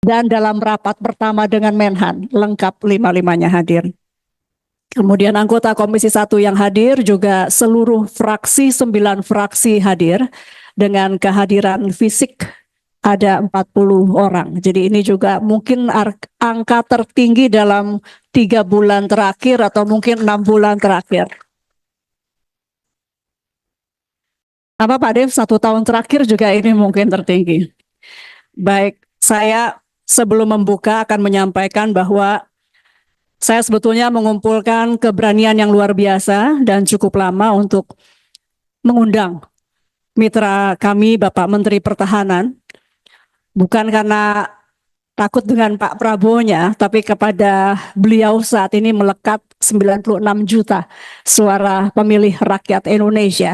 Dan dalam rapat pertama dengan Menhan, lengkap lima-limanya hadir. Kemudian anggota Komisi 1 yang hadir juga seluruh fraksi, 9 fraksi hadir dengan kehadiran fisik ada 40 orang. Jadi ini juga mungkin angka tertinggi dalam 3 bulan terakhir atau mungkin 6 bulan terakhir. Apa Pak Dev, 1 tahun terakhir juga ini mungkin tertinggi. Baik, saya sebelum membuka akan menyampaikan bahwa saya sebetulnya mengumpulkan keberanian yang luar biasa dan cukup lama untuk mengundang mitra kami Bapak Menteri Pertahanan, bukan karena takut dengan Pak Prabowo-nya, tapi kepada beliau saat ini melekat 96 juta suara pemilih rakyat Indonesia.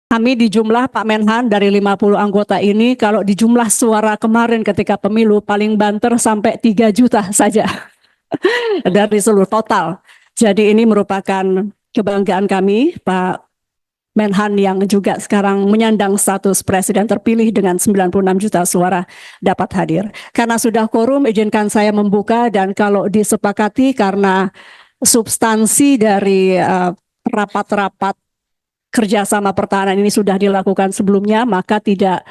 Kami di jumlah Pak Menhan dari 50 anggota ini, kalau di jumlah suara kemarin ketika pemilu paling banter sampai 3 juta saja dari seluruh total. Jadi ini merupakan kebanggaan kami, Pak Menhan yang juga sekarang menyandang status presiden terpilih dengan 96 juta suara dapat hadir. Karena sudah quorum, izinkan saya membuka, dan kalau disepakati karena substansi dari rapat-rapat kerjasama pertahanan ini sudah dilakukan sebelumnya, maka tidak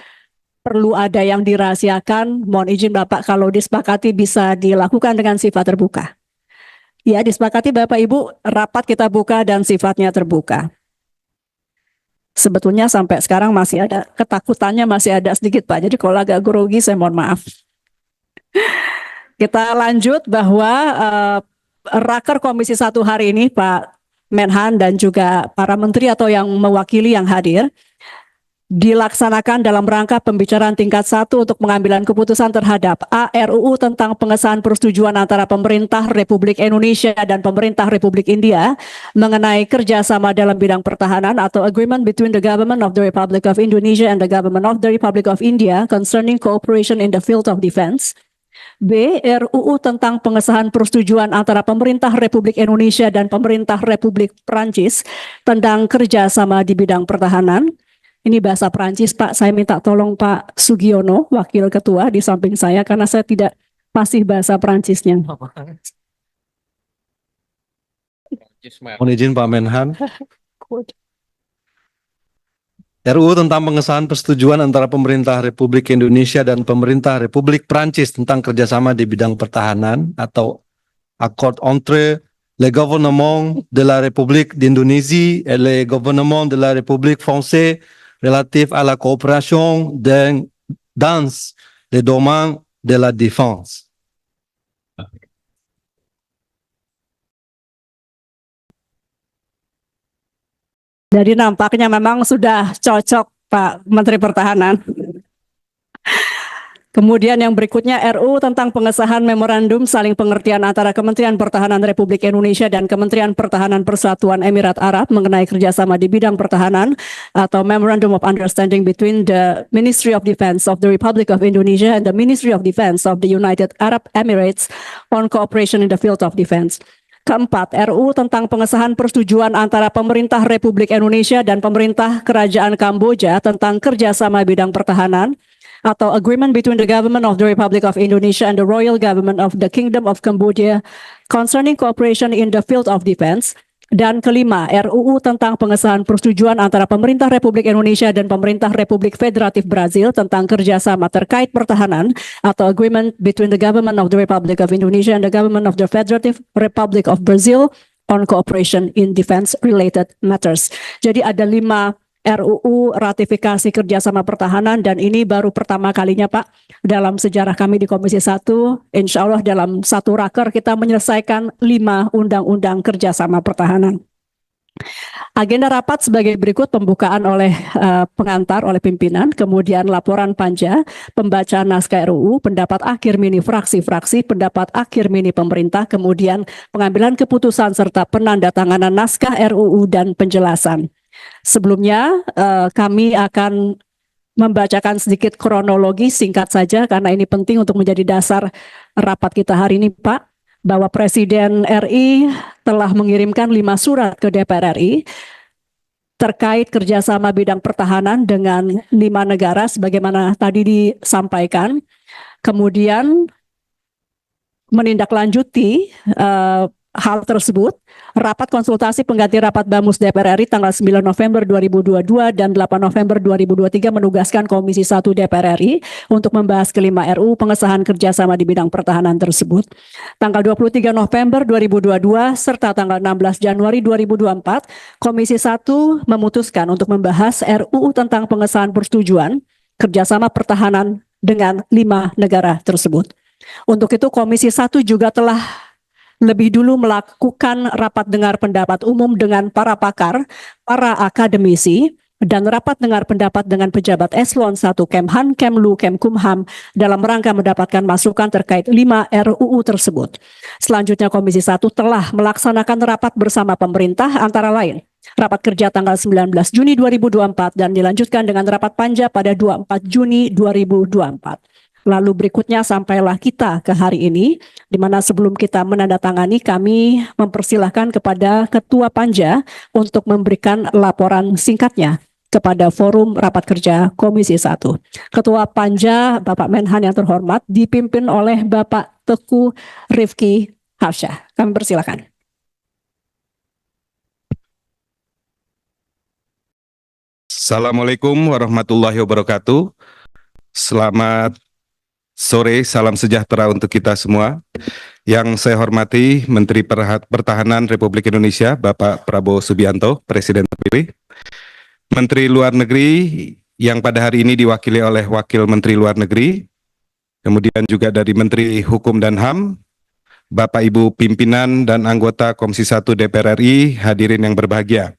perlu ada yang dirahasiakan. Mohon izin Bapak, kalau disepakati bisa dilakukan dengan sifat terbuka. Ya, disepakati Bapak Ibu, rapat kita buka dan sifatnya terbuka. Sebetulnya sampai sekarang masih ada ketakutannya, masih ada sedikit Pak. Jadi kalau agak grogi saya mohon maaf. Kita lanjut bahwa Raker Komisi 1 hari ini Pak Menhan dan juga para menteri atau yang mewakili yang hadir dilaksanakan dalam rangka pembicaraan tingkat 1 untuk pengambilan keputusan terhadap RUU tentang pengesahan persetujuan antara pemerintah Republik Indonesia dan pemerintah Republik India mengenai kerjasama dalam bidang pertahanan atau Agreement between the Government of the Republic of Indonesia and the Government of the Republic of India concerning cooperation in the field of defense. B. RUU tentang pengesahan persetujuan antara pemerintah Republik Indonesia dan pemerintah Republik Prancis tentang kerjasama di bidang pertahanan. Ini bahasa Prancis Pak, saya minta tolong Pak Sugiono, Wakil Ketua di samping saya, karena saya tidak fasih bahasa Prancisnya. Mohon izin Pak Menhan. RUU tentang pengesahan persetujuan antara pemerintah Republik Indonesia dan pemerintah Republik Prancis tentang kerjasama di bidang pertahanan atau Accord entre le gouvernement de la République d'Indonésie et le gouvernement de la République française relatif à la coopération dans le domaine de la défense. Jadi nampaknya memang sudah cocok Pak Menteri Pertahanan. Kemudian yang berikutnya RUU tentang pengesahan memorandum saling pengertian antara Kementerian Pertahanan Republik Indonesia dan Kementerian Pertahanan Persatuan Emirat Arab mengenai kerjasama di bidang pertahanan atau Memorandum of Understanding between the Ministry of Defense of the Republic of Indonesia and the Ministry of Defense of the United Arab Emirates on cooperation in the field of defense. Keempat, RUU tentang pengesahan persetujuan antara pemerintah Republik Indonesia dan pemerintah Kerajaan Kamboja tentang kerjasama bidang pertahanan atau Agreement between the Government of the Republic of Indonesia and the Royal Government of the Kingdom of Cambodia concerning cooperation in the field of defense. Dan kelima, RUU tentang pengesahan persetujuan antara pemerintah Republik Indonesia dan pemerintah Republik Federatif Brazil tentang kerjasama terkait pertahanan atau Agreement between the Government of the Republic of Indonesia and the Government of the Federative Republic of Brazil on cooperation in defense-related matters. Jadi ada 5 RUU ratifikasi kerjasama pertahanan, dan ini baru pertama kalinya Pak dalam sejarah kami di Komisi 1. Insya Allah dalam satu raker kita menyelesaikan 5 undang-undang kerjasama pertahanan. Agenda rapat sebagai berikut: pembukaan oleh pengantar oleh pimpinan, kemudian laporan panja, pembacaan naskah RUU, pendapat akhir mini fraksi-fraksi, pendapat akhir mini pemerintah, kemudian pengambilan keputusan serta penandatanganan naskah RUU dan penjelasan. Sebelumnya kami akan membacakan sedikit kronologi singkat saja karena ini penting untuk menjadi dasar rapat kita hari ini Pak, bahwa Presiden RI telah mengirimkan 5 surat ke DPR RI terkait kerjasama bidang pertahanan dengan 5 negara sebagaimana tadi disampaikan. Kemudian menindaklanjuti hal tersebut, rapat konsultasi pengganti rapat Bamus DPR RI tanggal 9 November 2022 dan 8 November 2023 menugaskan Komisi 1 DPR RI untuk membahas kelima RU pengesahan kerjasama di bidang pertahanan tersebut. Tanggal 23 November 2022 serta tanggal 16 Januari 2024, Komisi 1 memutuskan untuk membahas RUU tentang pengesahan persetujuan kerjasama pertahanan dengan 5 negara tersebut. Untuk itu Komisi 1 juga telah lebih dulu melakukan rapat dengar pendapat umum dengan para pakar, para akademisi, dan rapat dengar pendapat dengan pejabat eselon 1 Kemhan, Kemlu, Kemkumham dalam rangka mendapatkan masukan terkait 5 RUU tersebut. Selanjutnya Komisi 1 telah melaksanakan rapat bersama pemerintah antara lain rapat kerja tanggal 19 Juni 2024 dan dilanjutkan dengan rapat panja pada 24 Juni 2024. Lalu berikutnya sampailah kita ke hari ini, di mana sebelum kita menandatangani kami mempersilahkan kepada Ketua Panja untuk memberikan laporan singkatnya kepada forum rapat kerja Komisi 1. Ketua Panja Bapak Menhan yang terhormat dipimpin oleh Bapak Teguh Rifki Harsyah. Kami persilakan. Assalamualaikum warahmatullahi wabarakatuh. Selamat sore, salam sejahtera untuk kita semua. Yang saya hormati Menteri Pertahanan Republik Indonesia, Bapak Prabowo Subianto, Presiden terpilih. Menteri Luar Negeri yang pada hari ini diwakili oleh Wakil Menteri Luar Negeri. Kemudian juga dari Menteri Hukum dan HAM, Bapak Ibu pimpinan dan anggota Komisi 1 DPR RI, hadirin yang berbahagia.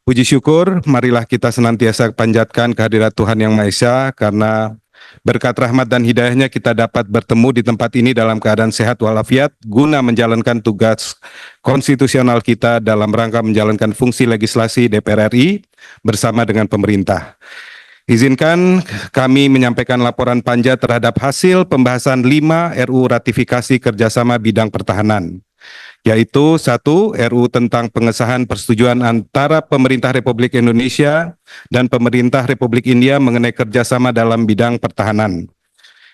Puji syukur, marilah kita senantiasa panjatkan kehadirat Tuhan Yang Maha Esa, karena berkat rahmat dan hidayahnya kita dapat bertemu di tempat ini dalam keadaan sehat walafiat guna menjalankan tugas konstitusional kita dalam rangka menjalankan fungsi legislasi DPR RI bersama dengan pemerintah. Izinkan kami menyampaikan laporan panja terhadap hasil pembahasan 5 RUU ratifikasi kerjasama bidang pertahanan, yaitu 1. RUU tentang pengesahan persetujuan antara Pemerintah Republik Indonesia dan Pemerintah Republik India mengenai kerjasama dalam bidang pertahanan.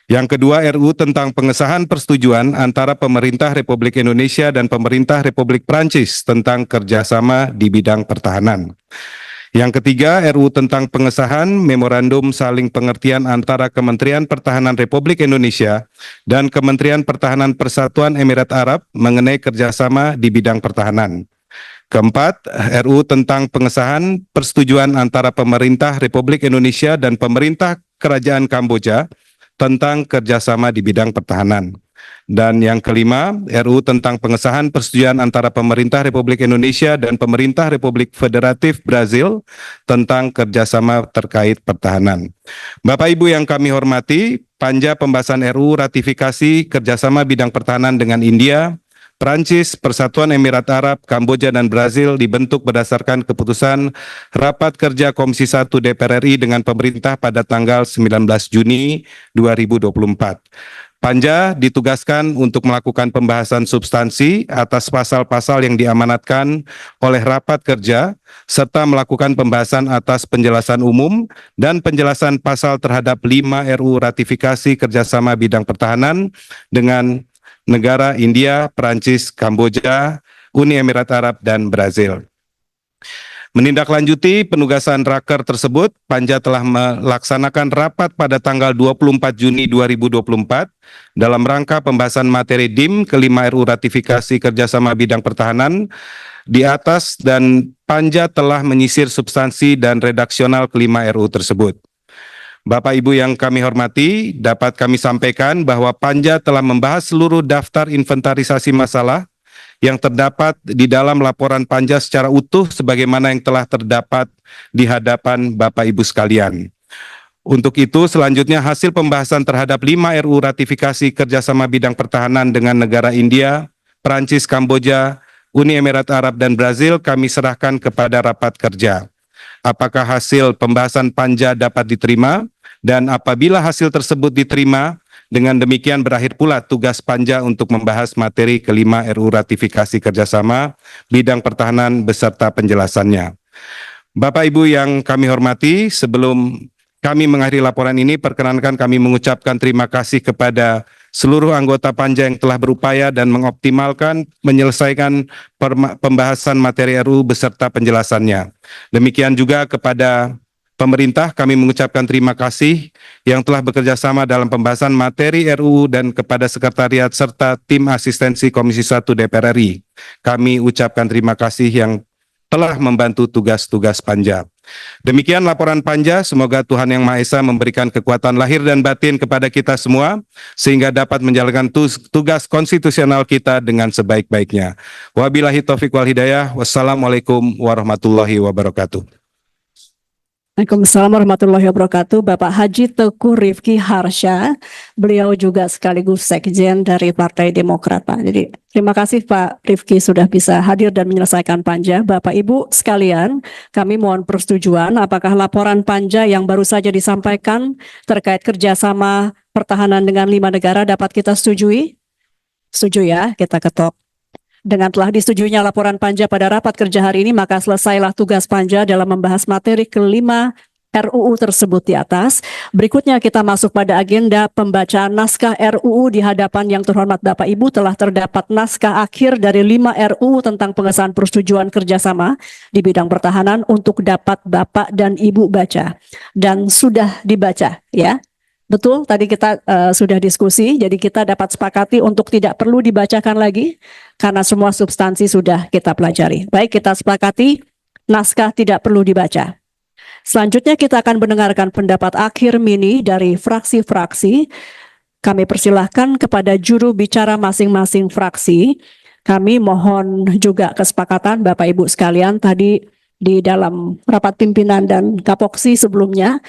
Yang kedua, RUU tentang pengesahan persetujuan antara Pemerintah Republik Indonesia dan Pemerintah Republik Prancis tentang kerjasama di bidang pertahanan. Yang ketiga, RUU tentang pengesahan Memorandum Saling Pengertian antara Kementerian Pertahanan Republik Indonesia dan Kementerian Pertahanan Persatuan Emirat Arab mengenai kerjasama di bidang pertahanan. Keempat, RUU tentang pengesahan persetujuan antara Pemerintah Republik Indonesia dan Pemerintah Kerajaan Kamboja tentang kerjasama di bidang pertahanan. Dan yang kelima, RUU tentang pengesahan persetujuan antara Pemerintah Republik Indonesia dan Pemerintah Republik Federatif Brazil tentang kerjasama terkait pertahanan. Bapak Ibu yang kami hormati, panja pembahasan RUU ratifikasi kerjasama bidang pertahanan dengan India, Prancis, Persatuan Emirat Arab, Kamboja, dan Brazil dibentuk berdasarkan keputusan Rapat Kerja Komisi 1 DPR RI dengan pemerintah pada tanggal 19 Juni 2024. Panja ditugaskan untuk melakukan pembahasan substansi atas pasal-pasal yang diamanatkan oleh rapat kerja, serta melakukan pembahasan atas penjelasan umum dan penjelasan pasal terhadap 5 RUU ratifikasi kerjasama bidang pertahanan dengan negara India, Prancis, Kamboja, Uni Emirat Arab, dan Brazil. Menindaklanjuti penugasan raker tersebut, Panja telah melaksanakan rapat pada tanggal 24 Juni 2024 dalam rangka pembahasan materi DIM kelima RUU ratifikasi kerjasama bidang pertahanan di atas, dan Panja telah menyisir substansi dan redaksional kelima RUU tersebut. Bapak Ibu yang kami hormati, dapat kami sampaikan bahwa Panja telah membahas seluruh daftar inventarisasi masalah yang terdapat di dalam laporan Panja secara utuh sebagaimana yang telah terdapat di hadapan Bapak Ibu sekalian. Untuk itu, selanjutnya hasil pembahasan terhadap 5 RUU ratifikasi kerjasama bidang pertahanan dengan negara India, Prancis, Kamboja, Uni Emirat Arab, dan Brazil kami serahkan kepada rapat kerja. Apakah hasil pembahasan Panja dapat diterima? Dan apabila hasil tersebut diterima, dengan demikian berakhir pula tugas Panja untuk membahas materi kelima RUU ratifikasi kerjasama bidang pertahanan beserta penjelasannya. Bapak Ibu yang kami hormati, sebelum kami mengakhiri laporan ini, perkenankan kami mengucapkan terima kasih kepada seluruh anggota Panja yang telah berupaya dan mengoptimalkan menyelesaikan pembahasan materi RUU beserta penjelasannya. Demikian juga kepada pemerintah, kami mengucapkan terima kasih yang telah bekerja sama dalam pembahasan materi RUU dan kepada sekretariat serta tim asistensi Komisi 1 DPR RI. Kami ucapkan terima kasih yang telah membantu tugas-tugas Panja. Demikian laporan Panja, semoga Tuhan Yang Maha Esa memberikan kekuatan lahir dan batin kepada kita semua, sehingga dapat menjalankan tugas konstitusional kita dengan sebaik-baiknya. Wabillahi taufiq wal hidayah, wassalamualaikum warahmatullahi wabarakatuh. Waalaikumsalam warahmatullahi wabarakatuh. Bapak Haji Teguh Rifki Harsha, beliau juga sekaligus sekjen dari Partai Demokrat, Pak. Jadi terima kasih Pak Rifki sudah bisa hadir dan menyelesaikan Panja. Bapak Ibu sekalian, kami mohon persetujuan apakah laporan Panja yang baru saja disampaikan terkait kerjasama pertahanan dengan 5 negara dapat kita setujui? Setuju ya, kita ketok. Dengan telah disetujuinya laporan Panja pada rapat kerja hari ini, maka selesailah tugas Panja dalam membahas materi kelima RUU tersebut di atas. Berikutnya kita masuk pada agenda pembacaan naskah RUU di hadapan yang terhormat Bapak Ibu. Telah terdapat naskah akhir dari 5 RUU tentang pengesahan persetujuan kerjasama di bidang pertahanan untuk dapat Bapak dan Ibu baca. Dan sudah dibaca ya. Betul, tadi kita sudah diskusi, jadi kita dapat sepakati untuk tidak perlu dibacakan lagi, karena semua substansi sudah kita pelajari. Baik, kita sepakati, naskah tidak perlu dibaca. Selanjutnya kita akan mendengarkan pendapat akhir mini dari fraksi-fraksi. Kami persilahkan kepada juru bicara masing-masing fraksi. Kami mohon juga kesepakatan Bapak Ibu sekalian, tadi di dalam rapat pimpinan dan kapoksi sebelumnya,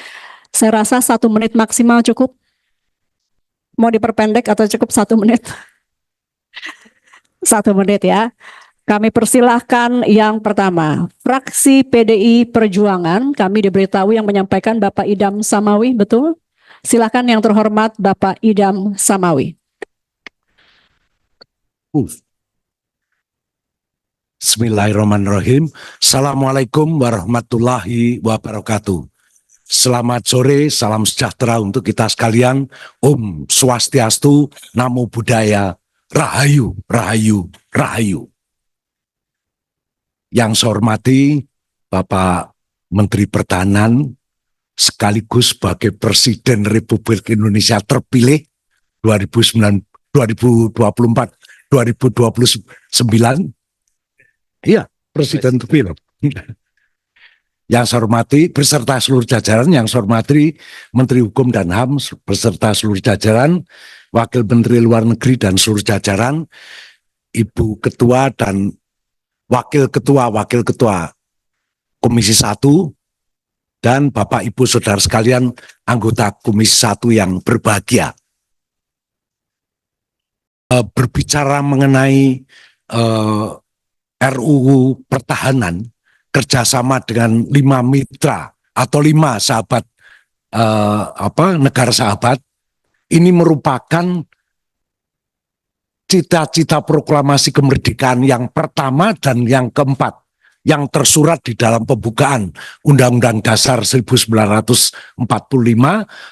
saya rasa 1 menit maksimal cukup. Mau diperpendek atau cukup 1 menit? 1 menit ya. Kami persilahkan yang pertama, fraksi PDI Perjuangan. Kami diberitahu yang menyampaikan Bapak Idam Samawi, betul? Silakan yang terhormat Bapak Idam Samawi. Bismillahirrahmanirrahim. Assalamualaikum warahmatullahi wabarakatuh. Selamat sore, salam sejahtera untuk kita sekalian. Om Swastiastu, Namo Buddhaya, Rahayu, Rahayu, Rahayu. Yang saya hormati Bapak Menteri Pertahanan, sekaligus sebagai Presiden Republik Indonesia terpilih 2024-2029. Iya, Presiden terpilih. Yang saya hormati beserta seluruh jajaran, yang saya hormati Menteri Hukum dan HAM beserta seluruh jajaran, Wakil Menteri Luar Negeri dan seluruh jajaran, Ibu Ketua dan Wakil Ketua Komisi 1, dan Bapak Ibu Saudara sekalian anggota Komisi 1 yang berbahagia. Berbicara mengenai RUU Pertahanan, kerjasama dengan 5 mitra atau 5 sahabat negara sahabat, ini merupakan cita-cita proklamasi kemerdekaan yang pertama dan yang keempat yang tersurat di dalam pembukaan Undang-Undang Dasar 1945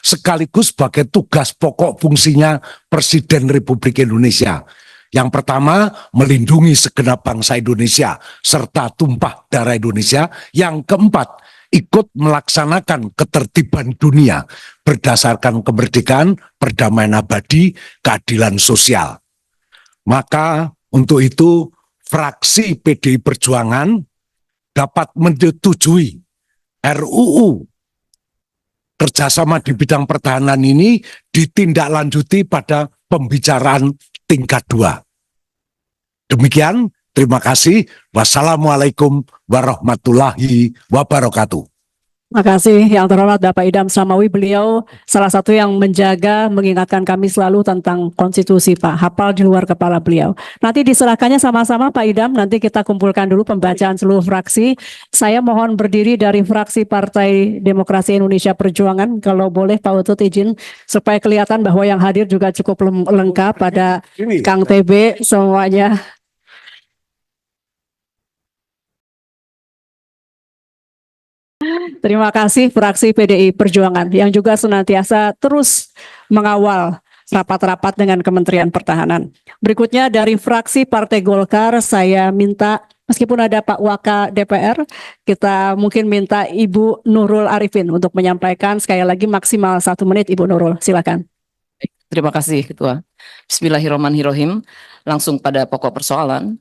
sekaligus sebagai tugas pokok fungsinya Presiden Republik Indonesia. Yang pertama, melindungi segenap bangsa Indonesia serta tumpah darah Indonesia. Yang keempat, ikut melaksanakan ketertiban dunia berdasarkan kemerdekaan, perdamaian abadi, keadilan sosial. Maka untuk itu, fraksi PDI Perjuangan dapat menyetujui RUU kerjasama di bidang pertahanan ini ditindaklanjuti pada pembicaraan tingkat 2. Demikian, terima kasih. Wassalamualaikum warahmatullahi wabarakatuh. Terima kasih yang terhormat Bapak Idam Samawi. Beliau salah satu yang menjaga, mengingatkan kami selalu tentang konstitusi, Pak. Hafal di luar kepala beliau. Nanti diserahkannya sama-sama Pak Idam. Nanti kita kumpulkan dulu pembacaan seluruh fraksi. Saya mohon berdiri dari fraksi Partai Demokrasi Indonesia Perjuangan. Kalau boleh Pak Utut izin supaya kelihatan bahwa yang hadir juga cukup lengkap. Pada Kang TB semuanya. Terima kasih fraksi PDI Perjuangan yang juga senantiasa terus mengawal rapat-rapat dengan Kementerian Pertahanan. Berikutnya dari fraksi Partai Golkar, saya minta, meskipun ada Pak Waka DPR, kita mungkin minta Ibu Nurul Arifin untuk menyampaikan sekali lagi maksimal 1 menit. Ibu Nurul, silakan. Terima kasih Ketua. Bismillahirrahmanirrahim. Langsung pada pokok persoalan.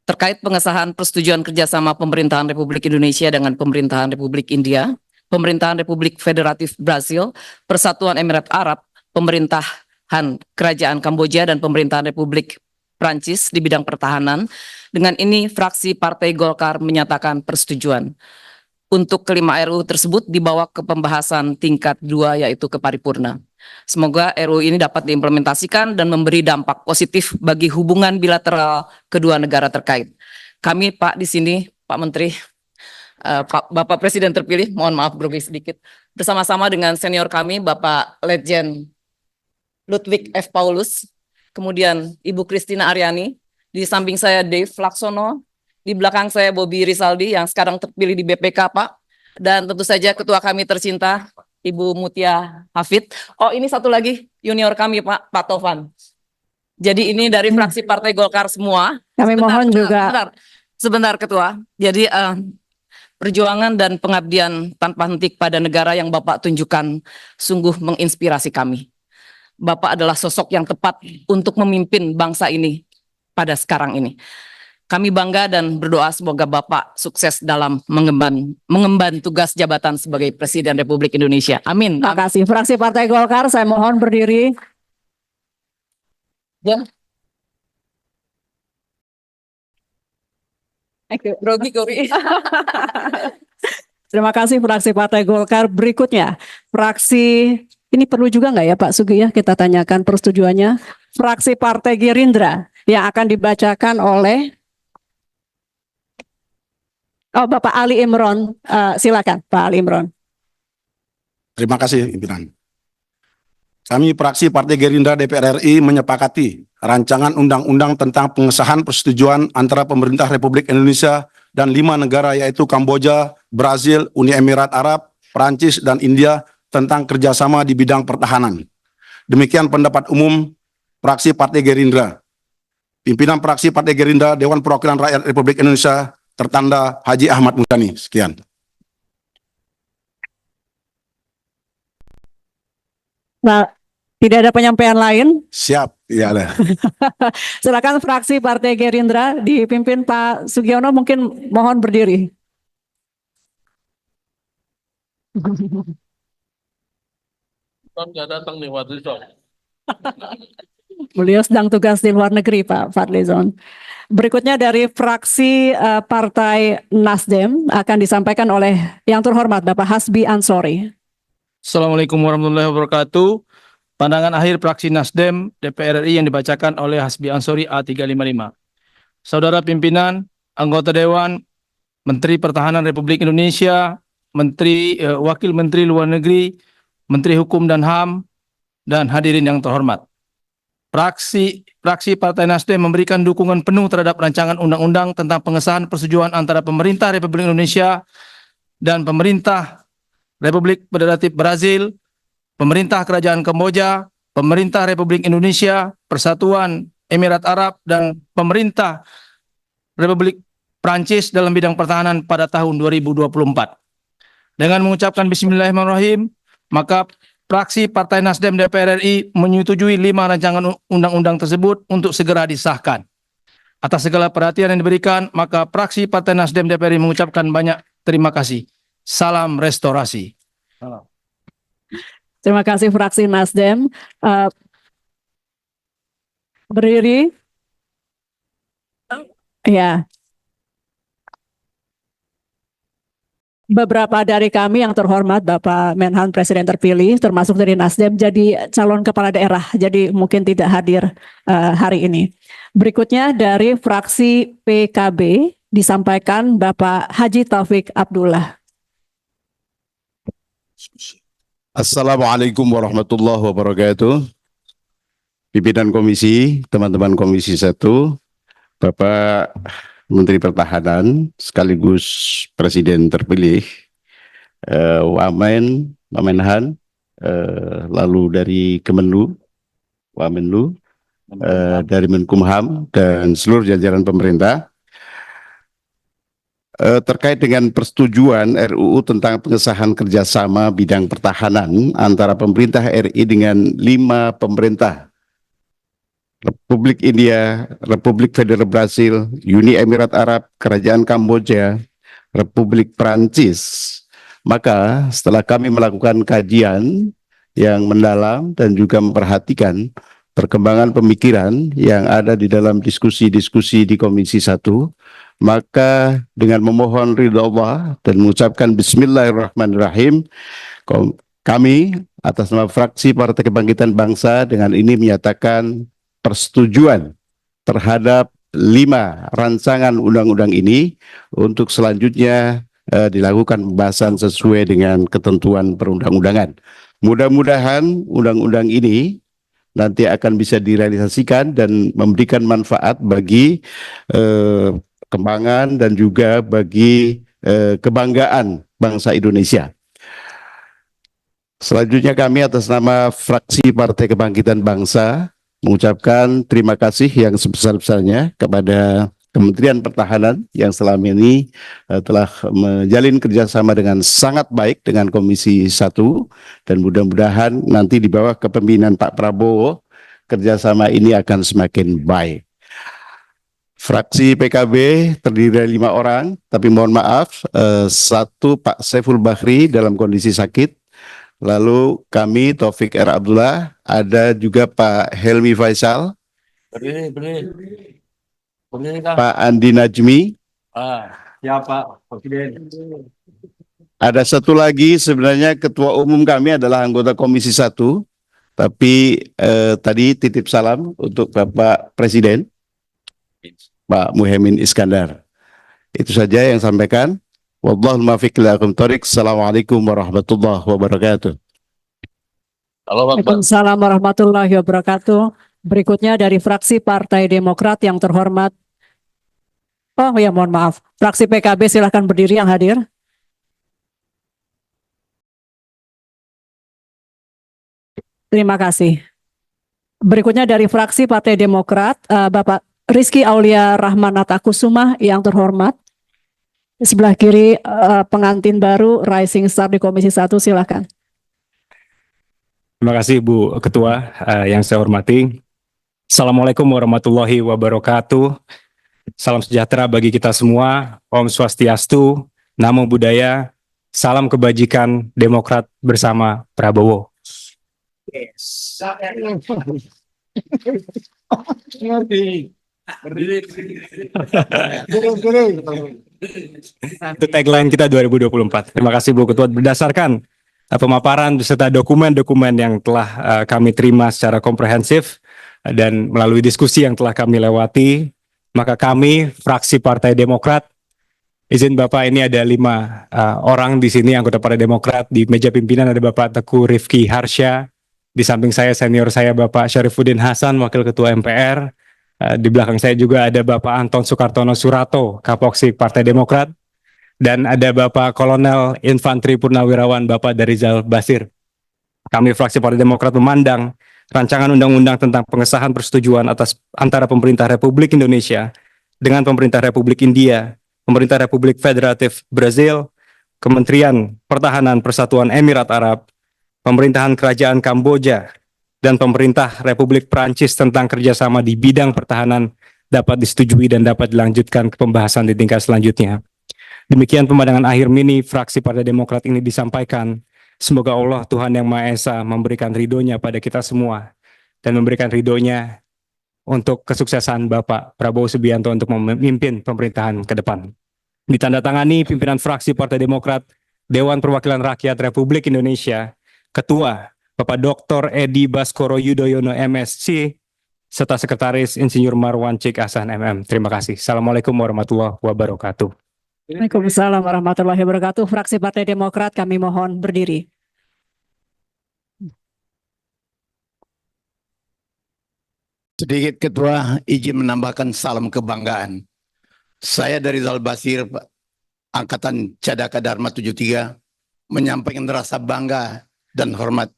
Terkait pengesahan persetujuan kerjasama pemerintahan Republik Indonesia dengan pemerintahan Republik India, pemerintahan Republik Federatif Brasil, Persatuan Emirat Arab, pemerintahan Kerajaan Kamboja, dan pemerintahan Republik Prancis di bidang pertahanan. Dengan ini, fraksi Partai Golkar menyatakan persetujuan. Untuk kelima RUU tersebut dibawa ke pembahasan tingkat 2 yaitu ke paripurna. Semoga RUU ini dapat diimplementasikan dan memberi dampak positif bagi hubungan bilateral kedua negara terkait. Kami Pak di sini, Pak Menteri, Bapak Presiden terpilih, mohon maaf grogi sedikit, bersama-sama dengan senior kami Bapak Letjen Ludwig F. Paulus, kemudian Ibu Christina Aryani, di samping saya Dave Laksono, di belakang saya Bobby Rizaldi yang sekarang terpilih di BPK Pak, dan tentu saja ketua kami tercinta Ibu Mutia Hafid. Oh, ini satu lagi junior kami Pak Tovan. Jadi ini dari fraksi Partai Golkar semua. Kami mohon juga. Sebentar Ketua. Jadi perjuangan dan pengabdian tanpa henti pada negara yang Bapak tunjukkan sungguh menginspirasi kami. Bapak adalah sosok yang tepat untuk memimpin bangsa ini pada sekarang ini. Kami bangga dan berdoa semoga Bapak sukses dalam mengemban tugas jabatan sebagai Presiden Republik Indonesia. Amin. Terima kasih. Fraksi Partai Golkar, saya mohon berdiri. Ya. Grogi. Terima kasih fraksi Partai Golkar. Berikutnya, fraksi, ini perlu juga nggak ya Pak Sugi ya, kita tanyakan persetujuannya. Fraksi Partai Gerindra yang akan dibacakan oleh Bapak Ali Imron. Silakan Pak Ali Imron. Terima kasih, pimpinan. Kami fraksi Partai Gerindra DPR RI menyepakati rancangan undang-undang tentang pengesahan persetujuan antara pemerintah Republik Indonesia dan 5 negara yaitu Kamboja, Brazil, Uni Emirat Arab, Prancis, dan India tentang kerjasama di bidang pertahanan. Demikian pendapat umum fraksi Partai Gerindra. Pimpinan fraksi Partai Gerindra Dewan Perwakilan Rakyat Republik Indonesia tertanda Haji Ahmad Muzani. Sekian. Nah, tidak ada penyampaian lain. Siap, ya ada. Silakan fraksi Partai Gerindra dipimpin Pak Sugiono, mungkin mohon berdiri. Nggak datang nih Fadlizon. Beliau sedang tugas di luar negeri Pak Fadlizon. Berikutnya dari fraksi Partai Nasdem akan disampaikan oleh yang terhormat Bapak Hasbi Ansori. Assalamualaikum warahmatullahi wabarakatuh. Pandangan akhir fraksi Nasdem DPR RI yang dibacakan oleh Hasbi Ansori A355. Saudara pimpinan, anggota Dewan, Menteri Pertahanan Republik Indonesia, Wakil Menteri Luar Negeri, Menteri Hukum dan HAM, dan hadirin yang terhormat. Fraksi Partai Nasdem memberikan dukungan penuh terhadap rancangan undang-undang tentang pengesahan persetujuan antara pemerintah Republik Indonesia dan pemerintah Republik Federatif Brasil, pemerintah Kerajaan Kamboja, pemerintah Republik Indonesia, Persatuan Emirat Arab, dan pemerintah Republik Prancis dalam bidang pertahanan pada tahun 2024. Dengan mengucapkan Bismillahirrahmanirrahim, maka fraksi Partai Nasdem DPR RI menyetujui 5 rancangan undang-undang tersebut untuk segera disahkan. Atas segala perhatian yang diberikan, maka fraksi Partai Nasdem DPR RI mengucapkan banyak terima kasih. Salam restorasi. Terima kasih fraksi Nasdem. Berdiri. Ya. Beberapa dari kami yang terhormat Bapak Menhan Presiden terpilih termasuk dari Nasdem jadi calon kepala daerah, jadi mungkin tidak hadir hari ini. Berikutnya dari fraksi PKB disampaikan Bapak Haji Taufik Abdullah. Assalamualaikum warahmatullahi wabarakatuh. Pimpinan komisi, teman-teman komisi 1, Bapak Menteri Pertahanan sekaligus Presiden terpilih, Wamen, Wamenhan, lalu dari Kemenlu, Wamenlu, dari Menkumham dan seluruh jajaran pemerintah terkait dengan persetujuan RUU tentang pengesahan kerjasama bidang pertahanan antara pemerintah RI dengan 5 pemerintah Republik India, Republik Federal Brasil, Uni Emirat Arab, Kerajaan Kamboja, Republik Prancis. Maka setelah kami melakukan kajian yang mendalam dan juga memperhatikan perkembangan pemikiran yang ada di dalam diskusi-diskusi di Komisi 1, maka dengan memohon ridha Allah dan mengucapkan Bismillahirrahmanirrahim, kami atas nama fraksi Partai Kebangkitan Bangsa dengan ini menyatakan persetujuan terhadap 5 rancangan undang-undang ini untuk selanjutnya dilakukan pembahasan sesuai dengan ketentuan perundang-undangan. Mudah-mudahan undang-undang ini nanti akan bisa direalisasikan dan memberikan manfaat bagi perkembangan dan juga bagi kebanggaan bangsa Indonesia. Selanjutnya kami atas nama fraksi Partai Kebangkitan Bangsa mengucapkan terima kasih yang sebesar-besarnya kepada Kementerian Pertahanan yang selama ini telah menjalin kerjasama dengan sangat baik dengan Komisi 1 dan mudah-mudahan nanti di bawah kepemimpinan Pak Prabowo kerjasama ini akan semakin baik. Fraksi PKB terdiri dari 5 orang, tapi mohon maaf, 1 Pak Saiful Bahri dalam kondisi sakit. Lalu kami Taufik R. Abdullah, ada juga Pak Helmi Faisal, Pak Andi Najmi, Ya Pak Presiden. ada satu lagi sebenarnya ketua umum kami adalah anggota Komisi 1, tapi tadi titip salam untuk Bapak Presiden, Pak Muhaimin Iskandar. Itu saja yang sampaikan. Wallahul muwaffiq ila aqwamit thoriq. Assalamualaikum warahmatullahi wabarakatuh. Waalaikumsalam warahmatullahi wabarakatuh. Berikutnya dari fraksi Partai Demokrat yang terhormat. Oh ya, mohon maaf. Fraksi PKB silahkan berdiri yang hadir. Terima kasih. Berikutnya dari fraksi Partai Demokrat, Bapak Rizky Aulia Rahmanata Kusuma yang terhormat. Di sebelah kiri pengantin baru Rising Star di Komisi 1, silakan. Terima kasih Bu Ketua yang saya hormati. Assalamualaikum warahmatullahi wabarakatuh. Salam sejahtera bagi kita semua. Om Swastiastu, Namo Buddhaya, salam kebajikan Demokrat bersama Prabowo. Itu tagline kita 2024. Terima kasih Bu Ketua. Berdasarkan pemaparan beserta dokumen-dokumen yang telah kami terima secara komprehensif dan melalui diskusi yang telah kami lewati, maka kami fraksi Partai Demokrat, izin Bapak, ini ada 5 orang di sini anggota Partai Demokrat. Di meja pimpinan ada Bapak Teguh Rifki Harsha, di samping saya senior saya Bapak Syarifuddin Hasan, Wakil Ketua MPR. Di belakang saya juga ada Bapak Anton Sukartono Surato, Kapoksik Partai Demokrat, dan ada Bapak Kolonel Infantri Purnawirawan Bapak Darizal Basir. Kami fraksi Partai Demokrat memandang rancangan undang-undang tentang pengesahan persetujuan antara pemerintah Republik Indonesia dengan pemerintah Republik India, pemerintah Republik Federatif Brasil, Kementerian Pertahanan Persatuan Emirat Arab, pemerintahan Kerajaan Kamboja, dan pemerintah Republik Prancis tentang kerjasama di bidang pertahanan dapat disetujui dan dapat dilanjutkan ke pembahasan di tingkat selanjutnya. Demikian pemandangan akhir mini fraksi Partai Demokrat ini disampaikan. Semoga Allah Tuhan Yang Maha Esa memberikan ridhonya pada kita semua dan memberikan ridhonya untuk kesuksesan Bapak Prabowo Subianto untuk memimpin pemerintahan ke depan. Ditandatangani pimpinan fraksi Partai Demokrat, Dewan Perwakilan Rakyat Republik Indonesia, Ketua Bapak Dr. Edi Baskoro Yudhoyono MSc, serta Sekretaris Insinyur Marwan Cik Hasan MM. Terima kasih. Assalamualaikum warahmatullahi wabarakatuh. Waalaikumsalam warahmatullahi wabarakatuh. Fraksi Partai Demokrat kami mohon berdiri. Sedikit Ketua, izin menambahkan salam kebanggaan. Saya dari Zal Basir, Angkatan Cadaka Dharma 73, menyampaikan rasa bangga dan hormat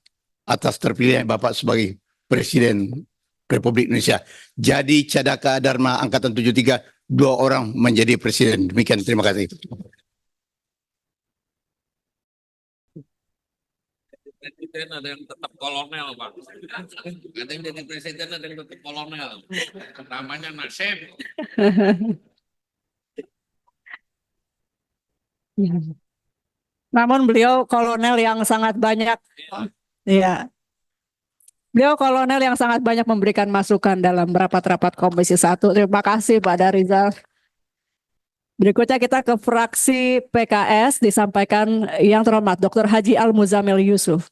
atas terpilihnya Bapak sebagai Presiden Republik Indonesia. Jadi Cadaka Dharma Angkatan 73, 2 orang menjadi Presiden. Demikian, terima kasih. Presiden ada yang tetap kolonel, Pak. Ada yang jadi presiden, ada yang tetap kolonel. Namanya Nasib. Namun beliau kolonel yang sangat banyak. Iya. Beliau kolonel yang sangat banyak memberikan masukan dalam rapat-rapat Komisi 1. Terima kasih Pak Darizal. Berikutnya kita ke fraksi PKS, disampaikan yang terhormat Dr. Haji Al-Muzamil Yusuf.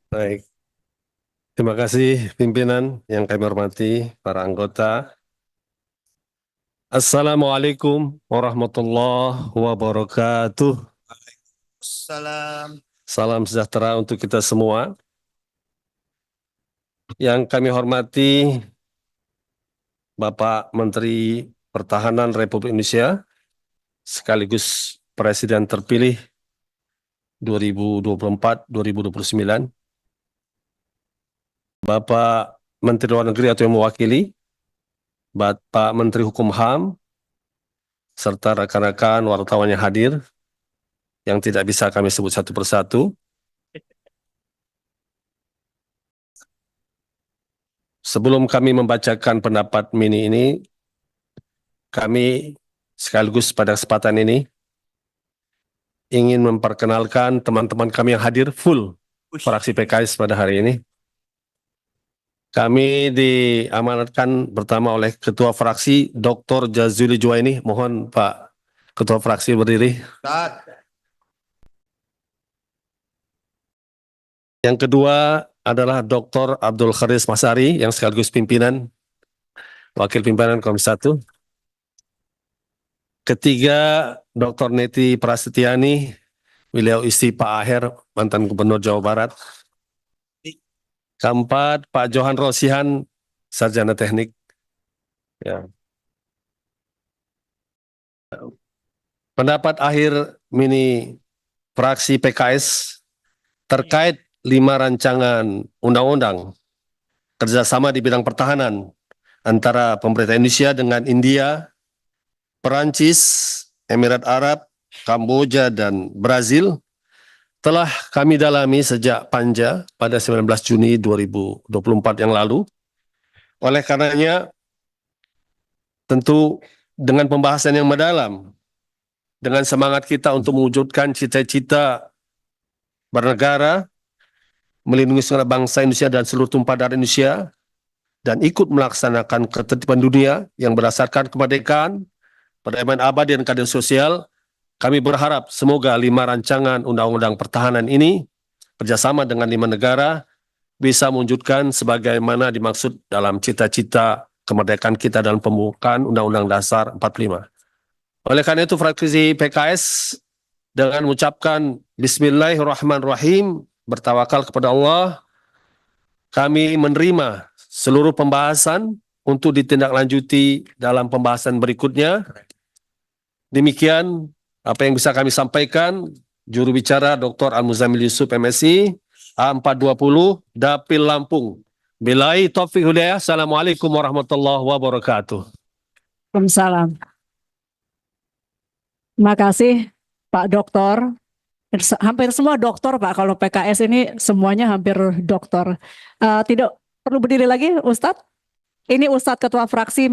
Baik. Terima kasih pimpinan yang kami hormati, para anggota. Assalamualaikum warahmatullahi wabarakatuh. Salam sejahtera untuk kita semua. Yang kami hormati Bapak Menteri Pertahanan Republik Indonesia sekaligus Presiden terpilih 2024-2029. Bapak Menteri Luar Negeri atau yang mewakili, Bapak Menteri Hukum HAM, serta rekan-rekan wartawan yang hadir, yang tidak bisa kami sebut satu persatu. Sebelum kami membacakan pendapat mini ini, kami sekaligus pada kesempatan ini ingin memperkenalkan teman-teman kami yang hadir full fraksi PKS pada hari ini. Kami diamanatkan pertama oleh Ketua Fraksi Dr. Jazuli Juwaini. Mohon Pak Ketua Fraksi berdiri. Yang kedua adalah Dr. Abdul Kharis Masari yang sekaligus pimpinan, Wakil Pimpinan Komisi 1. Ketiga, Dr. Neti Prasetyani, beliau istri Pak Aher, mantan Gubernur Jawa Barat. Keempat, Pak Johan Rosihan, Sarjana Teknik. Ya. Pendapat akhir mini fraksi PKS terkait 5 rancangan undang-undang kerjasama di bidang pertahanan antara pemerintah Indonesia dengan India, Perancis, Emirat Arab, Kamboja, dan Brazil telah kami dalami sejak Panja pada 19 Juni 2024 yang lalu. Oleh karenanya, tentu dengan pembahasan yang mendalam, dengan semangat kita untuk mewujudkan cita-cita bernegara, melindungi segenap bangsa Indonesia dan seluruh tumpah darah Indonesia, dan ikut melaksanakan ketertiban dunia yang berdasarkan kemerdekaan, perdamaian abadi dan keadilan sosial. Kami berharap semoga 5 rancangan undang-undang pertahanan ini bekerjasama dengan 5 negara bisa mewujudkan sebagaimana dimaksud dalam cita-cita kemerdekaan kita dalam pembukaan Undang-Undang Dasar 45. Oleh karena itu fraksi PKS dengan mengucapkan Bismillahirrahmanirrahim, bertawakal kepada Allah, kami menerima seluruh pembahasan untuk ditindaklanjuti dalam pembahasan berikutnya. Demikian apa yang bisa kami sampaikan. Juru bicara Dr. Al-Muzamil Yusuf MSI A420 Dapil Lampung. Billahi taufiq hidayah. Assalamualaikum warahmatullahi wabarakatuh. Waalaikumsalam. Terima kasih Pak Doktor. Hampir semua doktor Pak, kalau PKS ini semuanya hampir doktor. Tidak perlu berdiri lagi Ustadz? Ini Ustadz Ketua Fraksi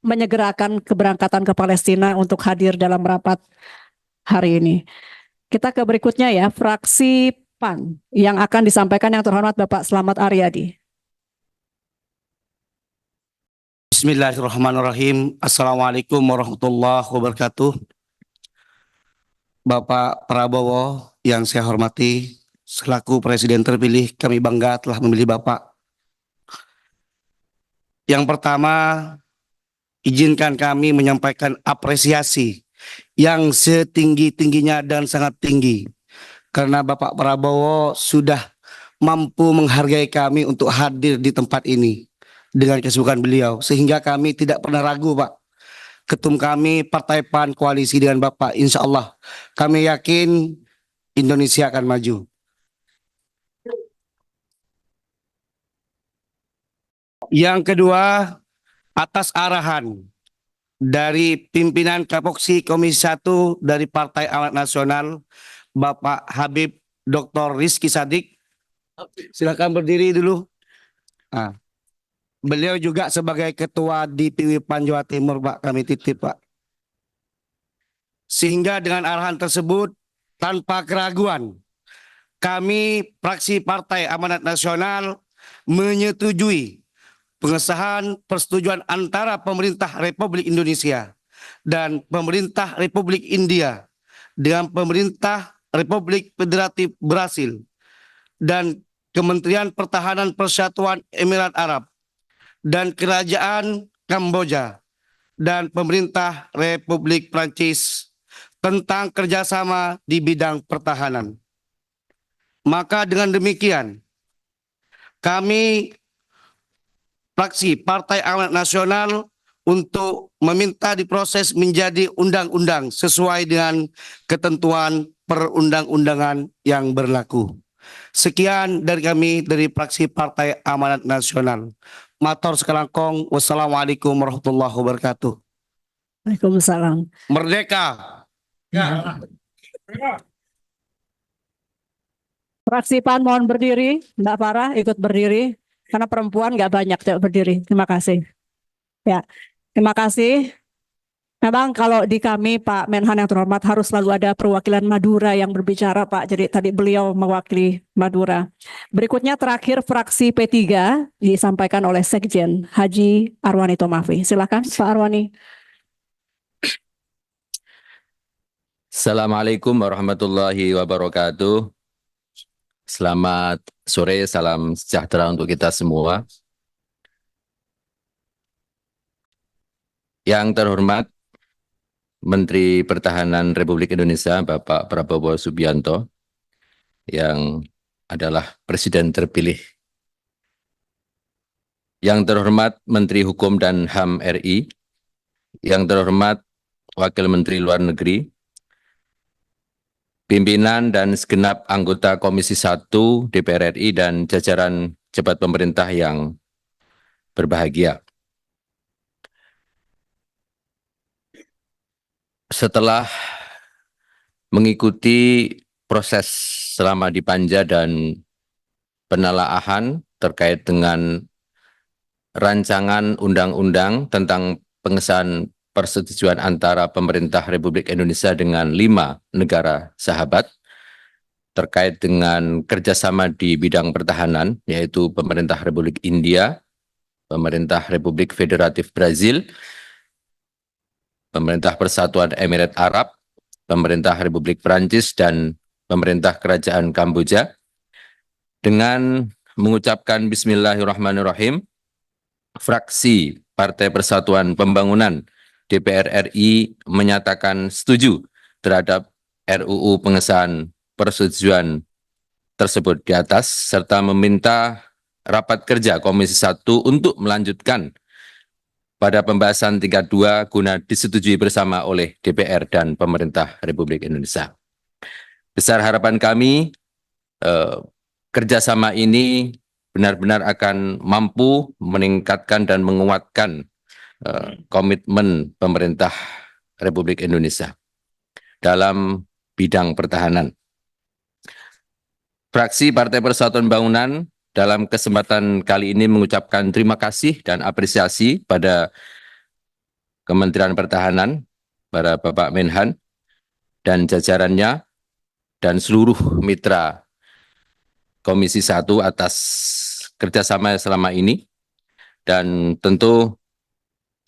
menyegerakan keberangkatan ke Palestina untuk hadir dalam rapat hari ini. Kita ke berikutnya ya, fraksi PAN yang akan disampaikan yang terhormat Bapak Slamet Aryadi. Bismillahirrahmanirrahim. Assalamualaikum warahmatullahi wabarakatuh. Bapak Prabowo yang saya hormati, selaku Presiden terpilih, kami bangga telah memilih Bapak. Yang pertama, izinkan kami menyampaikan apresiasi yang setinggi-tingginya dan sangat tinggi. Karena Bapak Prabowo sudah mampu menghargai kami untuk hadir di tempat ini dengan kesibukan beliau. Sehingga kami tidak pernah ragu Pak. ketum kami Partai PAN koalisi dengan Bapak. Insya Allah kami yakin Indonesia akan maju. Yang kedua, atas arahan dari pimpinan Kapoksi Komisi 1 dari Partai Amanat Nasional, Bapak Habib Dr. Rizky Sadik. Silakan berdiri dulu. Nah, beliau juga sebagai Ketua DPW PAN Jawa Timur, Pak, kami titip, Pak. Sehingga dengan arahan tersebut, tanpa keraguan, kami fraksi Partai Amanat Nasional menyetujui pengesahan persetujuan antara pemerintah Republik Indonesia dan pemerintah Republik India dengan pemerintah Republik Federatif Brasil dan Kementerian Pertahanan Persatuan Emirat Arab dan Kerajaan Kamboja dan pemerintah Republik Prancis tentang kerjasama di bidang pertahanan. Maka dengan demikian, kami fraksi Partai Amanat Nasional untuk meminta diproses menjadi undang-undang sesuai dengan ketentuan perundang-undangan yang berlaku. Sekian dari kami dari fraksi Partai Amanat Nasional. Matur sekelangkong. Wassalamualaikum warahmatullahi wabarakatuh. Waalaikumsalam. Merdeka. Fraksi PAN mohon berdiri, Mbak Farah ikut berdiri karena perempuan nggak banyak yang berdiri. Terima kasih. Ya, terima kasih. Memang kalau di kami Pak Menhan yang terhormat harus selalu ada perwakilan Madura yang berbicara, Pak. Jadi tadi beliau mewakili Madura. Berikutnya terakhir fraksi P3 disampaikan oleh Sekjen Haji Arwani Tomafi. Silakan Pak Arwani. Assalamualaikum warahmatullahi wabarakatuh. Selamat sore, salam sejahtera untuk kita semua. Yang terhormat Menteri Pertahanan Republik Indonesia Bapak Prabowo Subianto yang adalah Presiden terpilih. Yang terhormat Menteri Hukum dan HAM RI, yang terhormat Wakil Menteri Luar Negeri, pimpinan dan segenap anggota Komisi 1 DPR RI dan jajaran jabat pemerintah yang berbahagia. Setelah mengikuti proses selama di Panja dan penelaahan terkait dengan rancangan undang-undang tentang pengesahan persetujuan antara pemerintah Republik Indonesia dengan 5 negara sahabat terkait dengan kerjasama di bidang pertahanan, yaitu pemerintah Republik India, pemerintah Republik Federatif Brasil, pemerintah Persatuan Emirat Arab, pemerintah Republik Prancis, dan pemerintah Kerajaan Kamboja. Dengan mengucapkan Bismillahirrahmanirrahim, fraksi Partai Persatuan Pembangunan DPR RI menyatakan setuju terhadap RUU pengesahan persetujuan tersebut di atas, serta meminta rapat kerja Komisi 1 untuk melanjutkan pada pembahasan tingkat 2 guna disetujui bersama oleh DPR dan pemerintah Republik Indonesia. Besar harapan kami, kerjasama ini benar-benar akan mampu meningkatkan dan menguatkan komitmen pemerintah Republik Indonesia dalam bidang pertahanan. Fraksi Partai Persatuan Pembangunan dalam kesempatan kali ini mengucapkan terima kasih dan apresiasi pada Kementerian Pertahanan, para Bapak Menhan dan jajarannya, dan seluruh mitra Komisi 1 atas kerjasama selama ini. Dan tentu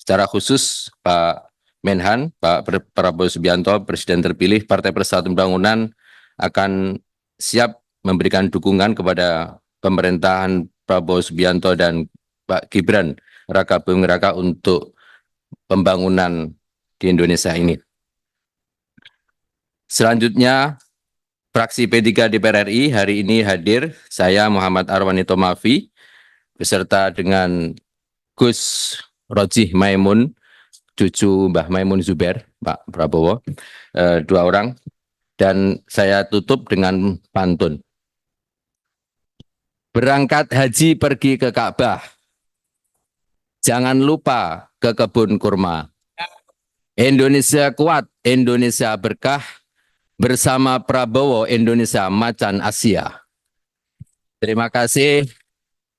secara khusus Pak Menhan, Pak Prabowo Subianto, Presiden terpilih Partai Persatuan Pembangunan akan siap memberikan dukungan kepada pemerintahan Prabowo Subianto dan Pak Gibran Raka Buming Raka untuk pembangunan di Indonesia ini. Selanjutnya, fraksi P3 DPR RI hari ini hadir saya Muhammad Arwani Tomafi beserta dengan Gus Rojih Maimun, cucu Mbah Maimun Zubair, Pak Prabowo, 2 orang. Dan saya tutup dengan pantun. Berangkat haji pergi ke Ka'bah, jangan lupa ke kebun kurma. Indonesia kuat, Indonesia berkah, bersama Prabowo Indonesia macan Asia. Terima kasih.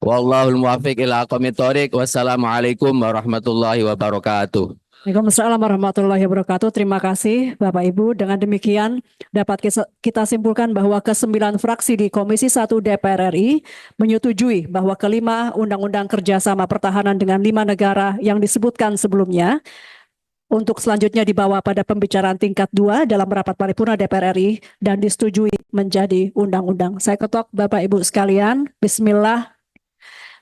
Wallahul muwaffiq ila aqwamit thoriq. Wassalamualaikum warahmatullahi wabarakatuh. Waalaikumsalam warahmatullahi wabarakatuh. Terima kasih Bapak Ibu. Dengan demikian dapat kita simpulkan bahwa ke-9 fraksi di Komisi 1 DPR RI menyetujui bahwa kelima Undang-Undang Kerjasama Pertahanan dengan 5 negara yang disebutkan sebelumnya untuk selanjutnya dibawa pada pembicaraan tingkat 2 dalam rapat paripurna DPR RI dan disetujui menjadi undang-undang. Saya ketok Bapak Ibu sekalian. Bismillah.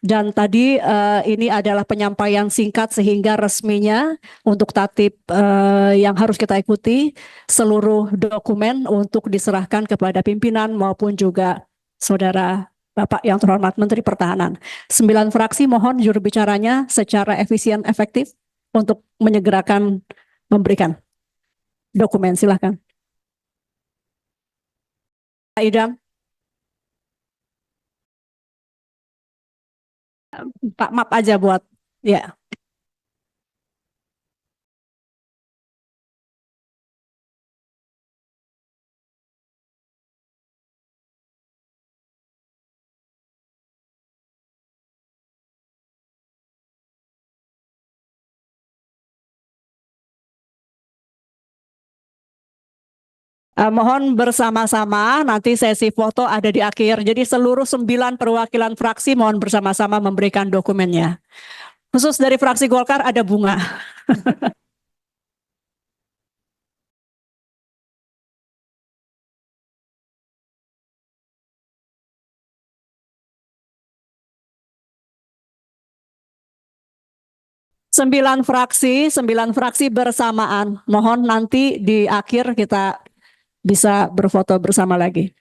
Dan tadi ini adalah penyampaian singkat sehingga resminya untuk tatip yang harus kita ikuti seluruh dokumen untuk diserahkan kepada pimpinan maupun juga saudara Bapak yang terhormat Menteri Pertahanan. 9 fraksi mohon juru bicaranya secara efisien efektif untuk menyegerakan memberikan dokumen. Silakan. Pak Idam. Pak map aja buat ya. Mohon bersama-sama, nanti sesi foto ada di akhir. Jadi seluruh 9 perwakilan fraksi mohon bersama-sama memberikan dokumennya. Khusus dari fraksi Golkar ada bunga. Sembilan fraksi bersamaan. Mohon nanti di akhir kita bisa berfoto bersama lagi.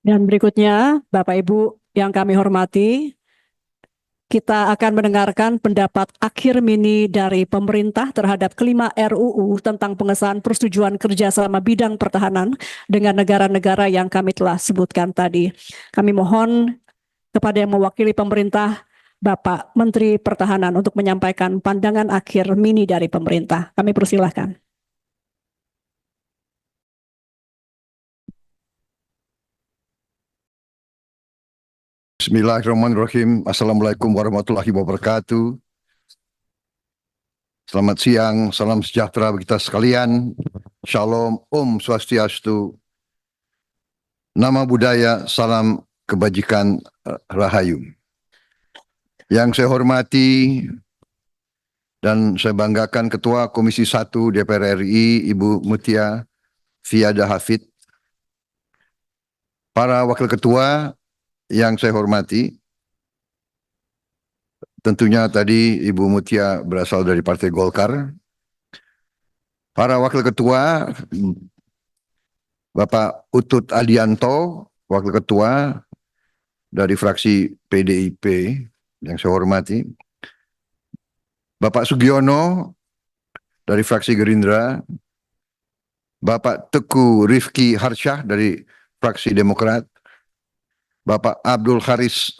Dan berikutnya, Bapak Ibu yang kami hormati, kita akan mendengarkan pendapat akhir mini dari pemerintah terhadap kelima RUU tentang pengesahan persetujuan kerjasama bidang pertahanan dengan negara-negara yang kami telah sebutkan tadi. Kami mohon kepada yang mewakili pemerintah, Bapak Menteri Pertahanan untuk menyampaikan pandangan akhir mini dari pemerintah. Kami persilahkan. Bismillahirrahmanirrahim. Assalamualaikum warahmatullahi wabarakatuh. Selamat siang, salam sejahtera bagi kita sekalian. Shalom, Om Swastiastu. Nama budaya, salam kebajikan, rahayu. Yang saya hormati dan saya banggakan Ketua Komisi 1 DPR RI, Ibu Mutia Fiada Hafid. Para Wakil Ketua yang saya hormati, tentunya tadi Ibu Mutia berasal dari Partai Golkar. Para Wakil Ketua, Bapak Utut Adianto, Wakil Ketua dari fraksi PDIP yang saya hormati, Bapak Sugiono dari fraksi Gerindra, Bapak Teguh Rifki Harsyah dari fraksi Demokrat, Bapak Abdul Haris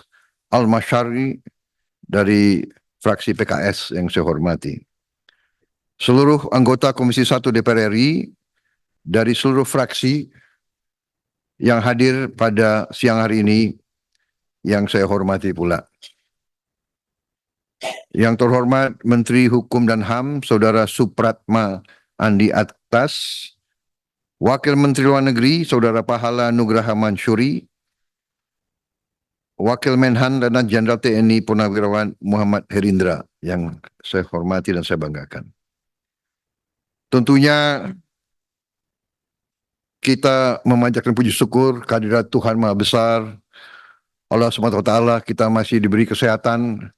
Al-Masyari dari fraksi PKS yang saya hormati. Seluruh anggota Komisi 1 DPR RI dari seluruh fraksi yang hadir pada siang hari ini yang saya hormati pula. Yang terhormat Menteri Hukum dan HAM, Saudara Supratma Andi Aktas, Wakil Menteri Luar Negeri, Saudara Pahala Nugraha Mansuri, Wakil Menhan dan Jenderal TNI Purnawirawan Muhammad Herindra yang saya hormati dan saya banggakan. Tentunya kita memanjatkan puji syukur kehadirat Tuhan Maha Besar, Allah SWT, kita masih diberi kesehatan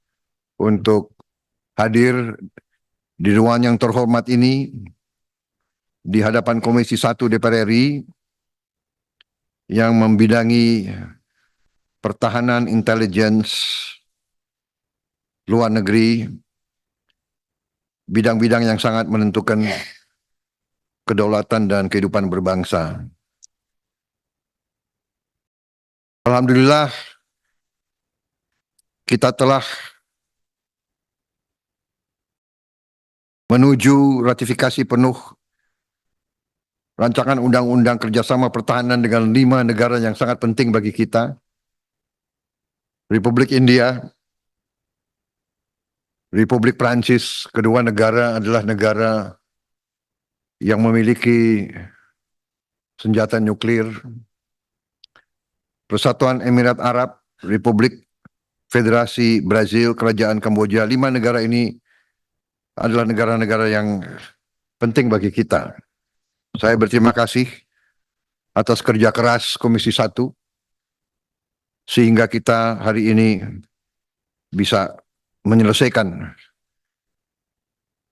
untuk hadir di ruang yang terhormat ini, di hadapan Komisi 1 DPR RI yang membidangi pertahanan, intelligence, luar negeri, bidang-bidang yang sangat menentukan kedaulatan dan kehidupan berbangsa. Alhamdulillah, kita telah menuju ratifikasi penuh rancangan undang-undang kerjasama pertahanan dengan 5 negara yang sangat penting bagi kita. Republik India, Republik Prancis, kedua negara adalah negara yang memiliki senjata nuklir. Persatuan Emirat Arab, Republik Federasi Brazil, Kerajaan Kamboja, 5 negara ini adalah negara-negara yang penting bagi kita. Saya berterima kasih atas kerja keras Komisi 1 sehingga kita hari ini bisa menyelesaikan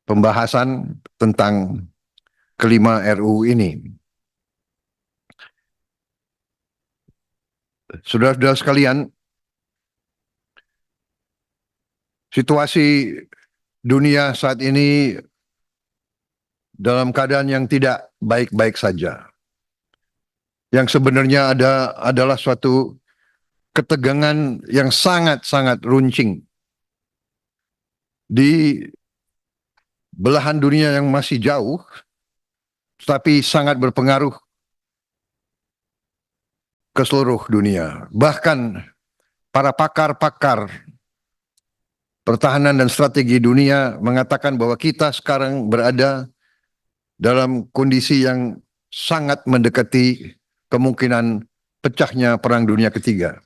pembahasan tentang kelima RUU ini. Saudara-saudara sekalian, situasi dunia saat ini dalam keadaan yang tidak baik-baik saja. Yang sebenarnya adalah suatu ketegangan yang sangat-sangat runcing di belahan dunia yang masih jauh, tetapi sangat berpengaruh ke seluruh dunia. Bahkan para pakar-pakar pertahanan dan strategi dunia mengatakan bahwa kita sekarang berada dalam kondisi yang sangat mendekati kemungkinan pecahnya Perang Dunia Ketiga.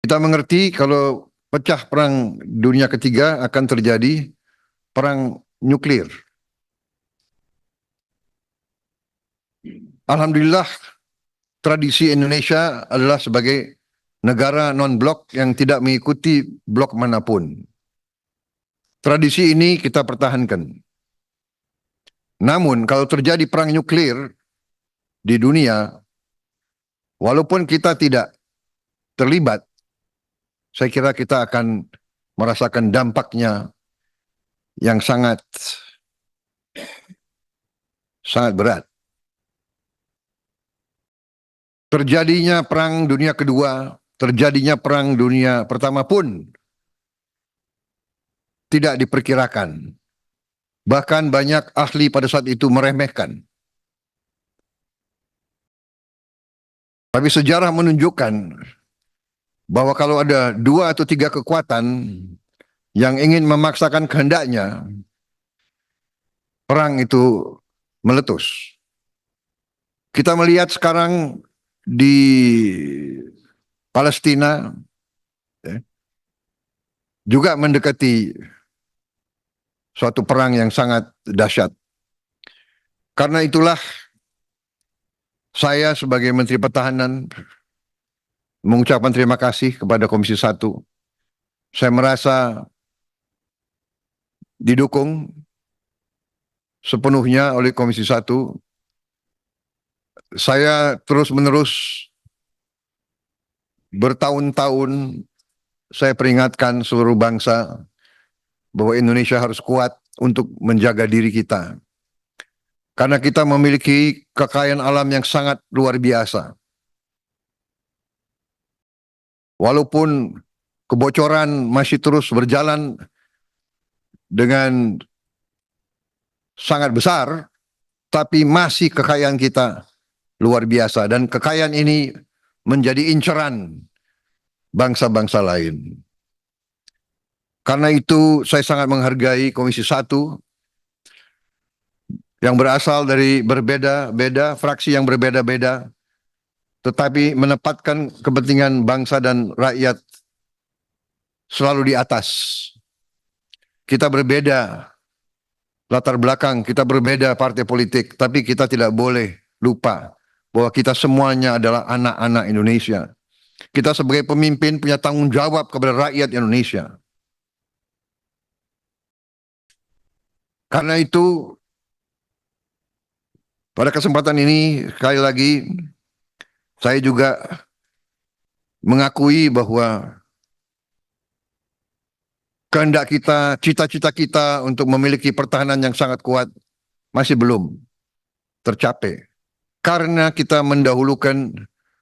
Kita mengerti kalau pecah Perang Dunia Ketiga akan terjadi perang nuklir. Alhamdulillah, tradisi Indonesia adalah sebagai negara non-blok yang tidak mengikuti blok manapun. Tradisi ini kita pertahankan. Namun kalau terjadi perang nuklir di dunia, walaupun kita tidak terlibat, saya kira kita akan merasakan dampaknya yang sangat berat. Terjadinya Perang Dunia Kedua, terjadinya Perang Dunia Pertama pun tidak diperkirakan. Bahkan banyak ahli pada saat itu meremehkan. Tapi sejarah menunjukkan bahwa kalau ada 2 atau 3 kekuatan yang ingin memaksakan kehendaknya, perang itu meletus. Kita melihat sekarang di Palestina juga mendekati suatu perang yang sangat dahsyat. Karena itulah saya sebagai Menteri Pertahanan mengucapkan terima kasih kepada Komisi 1. Saya merasa didukung sepenuhnya oleh Komisi 1. Saya terus-menerus bertahun-tahun saya peringatkan seluruh bangsa bahwa Indonesia harus kuat untuk menjaga diri kita. Karena kita memiliki kekayaan alam yang sangat luar biasa. Walaupun kebocoran masih terus berjalan dengan sangat besar, tapi masih kekayaan kita luar biasa. Dan kekayaan ini menjadi inceran bangsa-bangsa lain. Karena itu saya sangat menghargai Komisi 1 yang berasal dari berbeda-beda, fraksi yang berbeda-beda, tetapi menempatkan kepentingan bangsa dan rakyat selalu di atas. Kita berbeda latar belakang, kita berbeda partai politik, tapi kita tidak boleh lupa bahwa kita semuanya adalah anak-anak Indonesia. Kita sebagai pemimpin punya tanggung jawab kepada rakyat Indonesia. Karena itu, pada kesempatan ini, sekali lagi, saya juga mengakui bahwa kehendak kita, cita-cita kita untuk memiliki pertahanan yang sangat kuat masih belum tercapai. Karena kita mendahulukan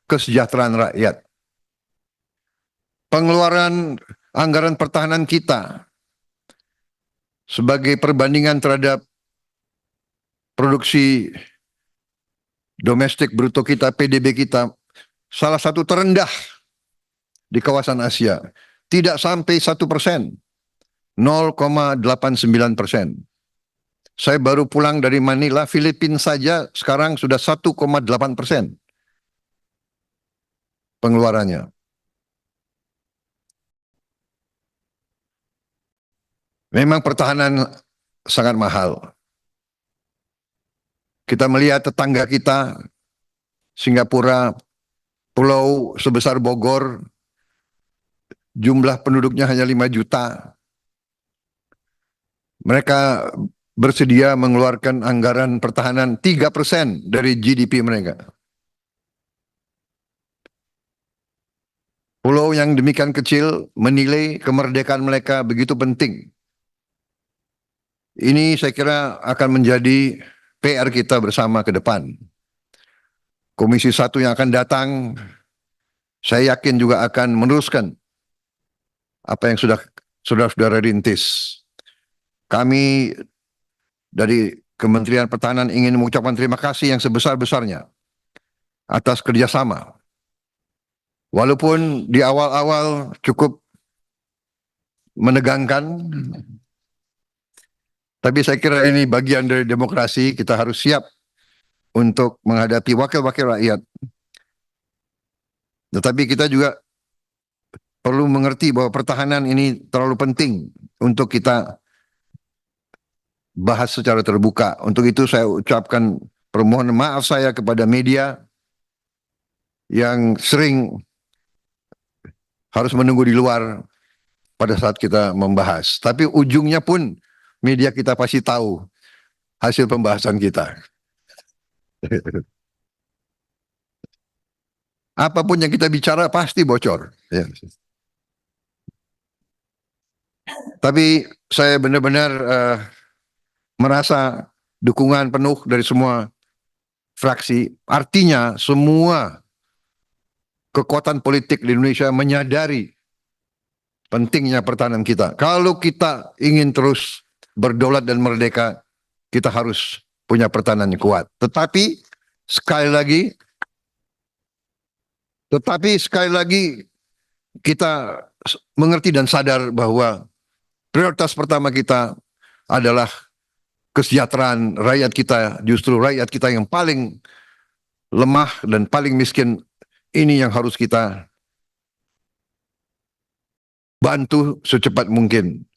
kesejahteraan rakyat. Pengeluaran anggaran pertahanan kita sebagai perbandingan terhadap produksi domestik bruto kita, PDB kita, salah satu terendah di kawasan Asia. Tidak sampai 1%, 0,89%. Saya baru pulang dari Manila, Filipina saja sekarang sudah 1,8% pengeluarannya. Memang pertahanan sangat mahal. Kita melihat tetangga kita, Singapura, pulau sebesar Bogor, jumlah penduduknya hanya 5 juta. Mereka bersedia mengeluarkan anggaran pertahanan 3% dari GDP mereka. Pulau yang demikian kecil menilai kemerdekaan mereka begitu penting. Ini saya kira akan menjadi PR kita bersama ke depan. Komisi 1 yang akan datang, saya yakin juga akan meneruskan apa yang sudah saudara rintis. Kami dari Kementerian Pertahanan ingin mengucapkan terima kasih yang sebesar-besarnya atas kerjasama. Walaupun di awal-awal cukup menegangkan, tapi saya kira ini bagian dari demokrasi, kita harus siap untuk menghadapi wakil-wakil rakyat. Tetapi kita juga perlu mengerti bahwa pertahanan ini terlalu penting untuk kita bahas secara terbuka. Untuk itu saya ucapkan permohonan maaf saya kepada media yang sering harus menunggu di luar pada saat kita membahas. Tapi ujungnya pun media kita pasti tahu hasil pembahasan kita. Apapun yang kita bicara pasti bocor. Ya. Tapi saya benar-benar merasa dukungan penuh dari semua fraksi. Artinya semua kekuatan politik di Indonesia menyadari pentingnya pertahanan kita. Kalau kita ingin terus berdaulat dan merdeka, kita harus punya pertahanan yang kuat. Tetapi sekali lagi kita mengerti dan sadar bahwa prioritas pertama kita adalah kesejahteraan rakyat kita. Justru rakyat kita yang paling lemah dan paling miskin, ini yang harus kita bantu secepat mungkin.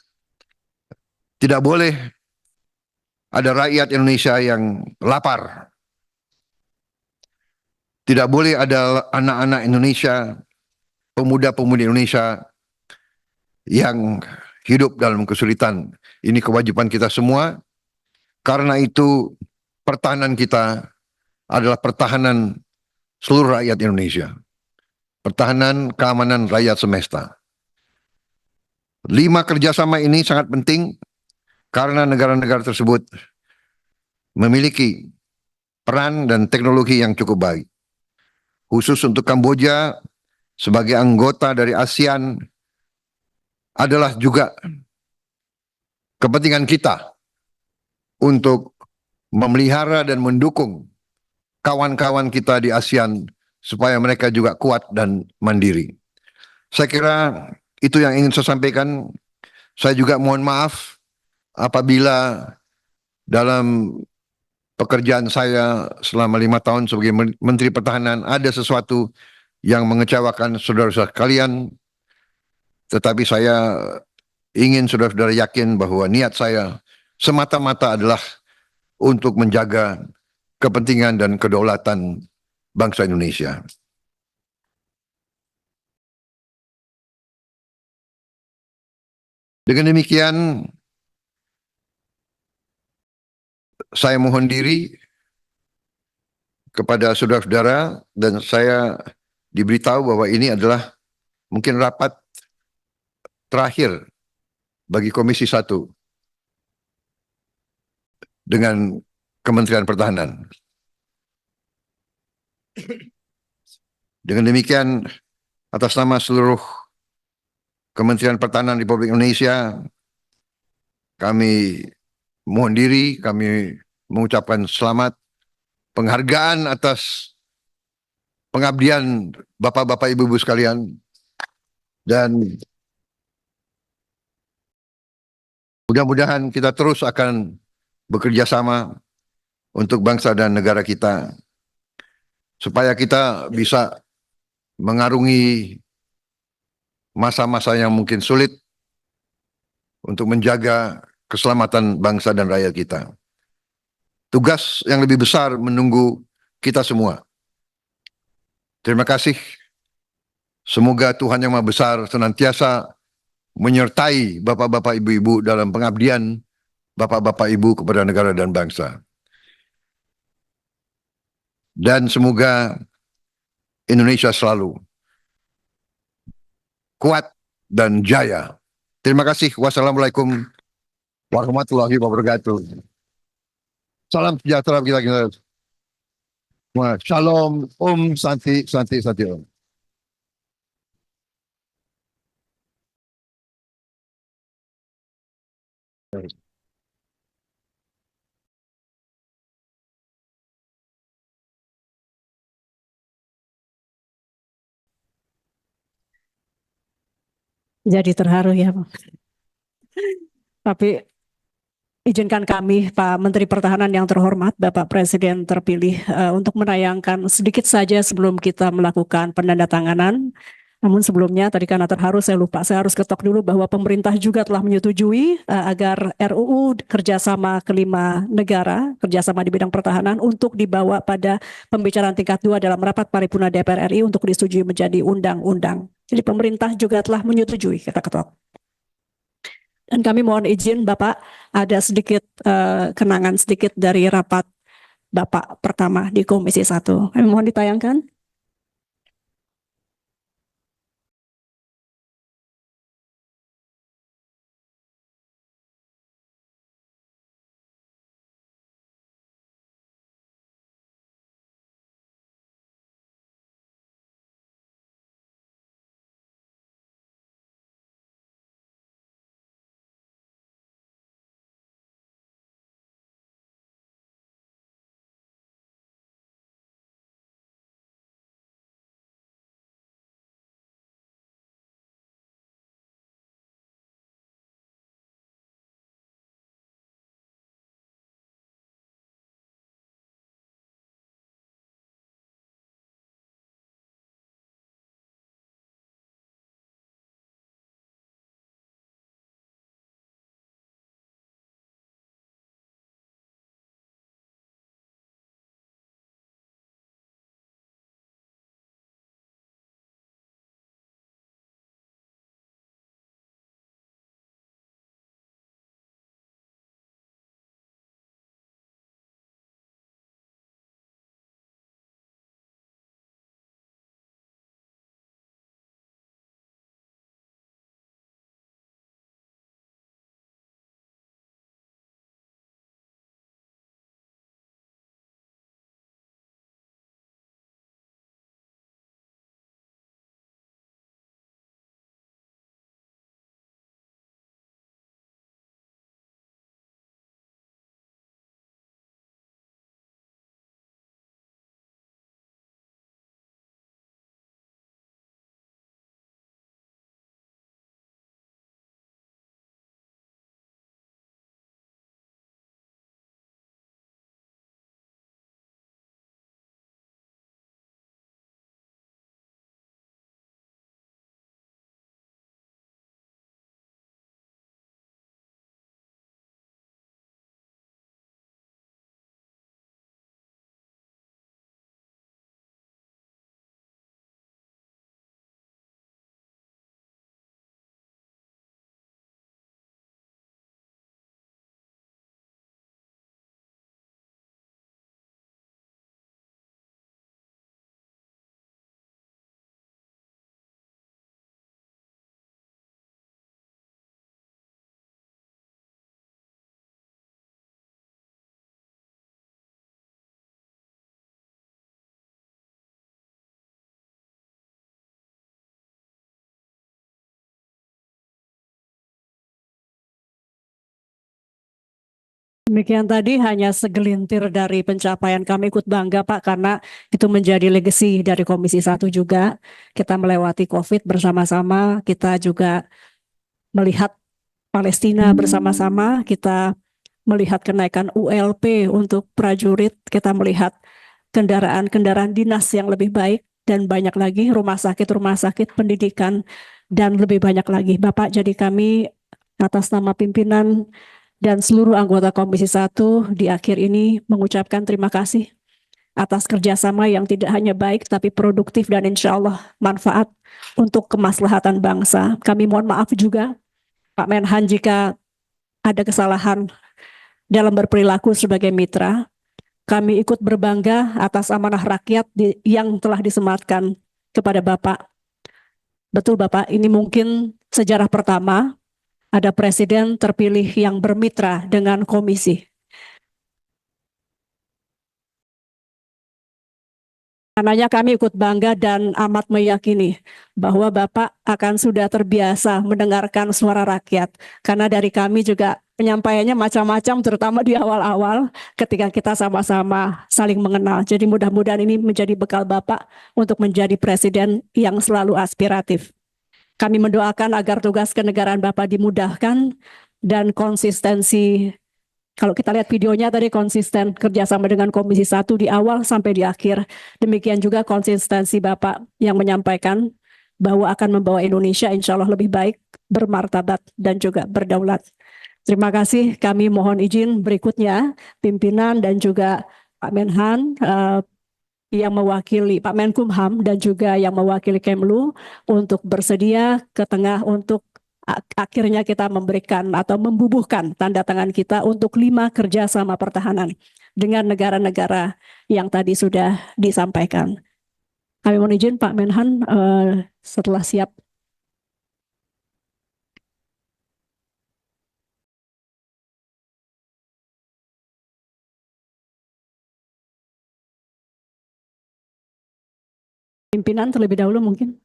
Tidak boleh ada rakyat Indonesia yang lapar. Tidak boleh ada anak-anak Indonesia, pemuda-pemudi Indonesia yang hidup dalam kesulitan. Ini kewajiban kita semua. Karena itu pertahanan kita adalah pertahanan seluruh rakyat Indonesia. Pertahanan keamanan rakyat semesta. 5 kerjasama ini sangat penting karena negara-negara tersebut memiliki peran dan teknologi yang cukup baik. Khusus untuk Kamboja sebagai anggota dari ASEAN adalah juga kepentingan kita untuk memelihara dan mendukung kawan-kawan kita di ASEAN supaya mereka juga kuat dan mandiri. Saya kira itu yang ingin saya sampaikan. Saya juga mohon maaf apabila dalam pekerjaan saya selama 5 tahun sebagai Menteri Pertahanan ada sesuatu yang mengecewakan saudara-saudara sekalian. Tetapi saya ingin saudara-saudara yakin bahwa niat saya semata-mata adalah untuk menjaga kepentingan dan kedaulatan bangsa Indonesia. Dengan demikian, saya mohon diri kepada saudara-saudara dan saya diberitahu bahwa ini adalah mungkin rapat terakhir bagi Komisi 1 dengan Kementerian Pertahanan. Dengan demikian, atas nama seluruh Kementerian Pertahanan Republik Indonesia, kami mohon diri, kami mengucapkan selamat, penghargaan atas pengabdian Bapak-Bapak Ibu-Ibu sekalian, dan mudah-mudahan kita terus akan bekerja sama untuk bangsa dan negara kita, supaya kita bisa mengarungi masa-masa yang mungkin sulit untuk menjaga keselamatan bangsa dan rakyat kita. Tugas yang lebih besar menunggu kita semua. Terima kasih. Semoga Tuhan Yang Maha Besar senantiasa menyertai Bapak-Bapak Ibu-Ibu dalam pengabdian Bapak-Bapak Ibu kepada negara dan bangsa. Dan semoga Indonesia selalu kuat dan jaya. Terima kasih. Wassalamualaikum warahmatullahi wabarakatuh. Salam sejahtera kita. Shalom, Om Santi, Santi, Santi Om. Jadi terharu ya, Pak. Tapi izinkan kami, Pak Menteri Pertahanan yang terhormat, Bapak Presiden terpilih, untuk menayangkan sedikit saja sebelum kita melakukan penandatanganan. Namun sebelumnya, tadi karena terharu saya lupa, saya harus ketok dulu bahwa pemerintah juga telah menyetujui agar RUU kerjasama kelima negara, kerjasama di bidang pertahanan untuk dibawa pada pembicaraan tingkat 2 dalam rapat paripurna DPR RI untuk disetujui menjadi undang-undang. Jadi pemerintah juga telah menyetujui, kita ketok. Dan kami mohon izin Bapak, ada sedikit kenangan sedikit dari rapat Bapak pertama di Komisi 1. Kami mohon ditayangkan. Demikian tadi hanya segelintir dari pencapaian, kami ikut bangga Pak karena itu menjadi legacy dari Komisi 1 juga. Kita melewati COVID bersama-sama, kita juga melihat Palestina bersama-sama, kita melihat kenaikan ULP untuk prajurit, kita melihat kendaraan-kendaraan dinas yang lebih baik, dan banyak lagi rumah sakit, pendidikan, dan lebih banyak lagi. Bapak, jadi kami atas nama pimpinan dan seluruh anggota Komisi 1 di akhir ini mengucapkan terima kasih atas kerjasama yang tidak hanya baik tapi produktif dan insya Allah manfaat untuk kemaslahatan bangsa. Kami mohon maaf juga Pak Menhan jika ada kesalahan dalam berperilaku sebagai mitra. Kami ikut berbangga atas amanah rakyat yang telah disematkan kepada Bapak. Betul Bapak, ini mungkin sejarah pertama ada presiden terpilih yang bermitra dengan komisi. Karenanya kami ikut bangga dan amat meyakini bahwa Bapak akan sudah terbiasa mendengarkan suara rakyat. Karena dari kami juga penyampaiannya macam-macam terutama di awal-awal ketika kita sama-sama saling mengenal. Jadi mudah-mudahan ini menjadi bekal Bapak untuk menjadi presiden yang selalu aspiratif. Kami mendoakan agar tugas kenegaraan Bapak dimudahkan dan konsistensi. Kalau kita lihat videonya tadi konsisten kerjasama dengan Komisi 1 di awal sampai di akhir. Demikian juga konsistensi Bapak yang menyampaikan bahwa akan membawa Indonesia insya Allah lebih baik, bermartabat, dan juga berdaulat. Terima kasih. Kami mohon izin berikutnya pimpinan dan juga Pak Menhan yang mewakili Pak Menkumham dan juga yang mewakili Kemlu untuk bersedia ke tengah untuk akhirnya kita memberikan atau membubuhkan tanda tangan kita untuk 5 kerjasama pertahanan dengan negara-negara yang tadi sudah disampaikan. Kami mohon izin Pak Menhan setelah siap. Pimpinan terlebih dahulu mungkin.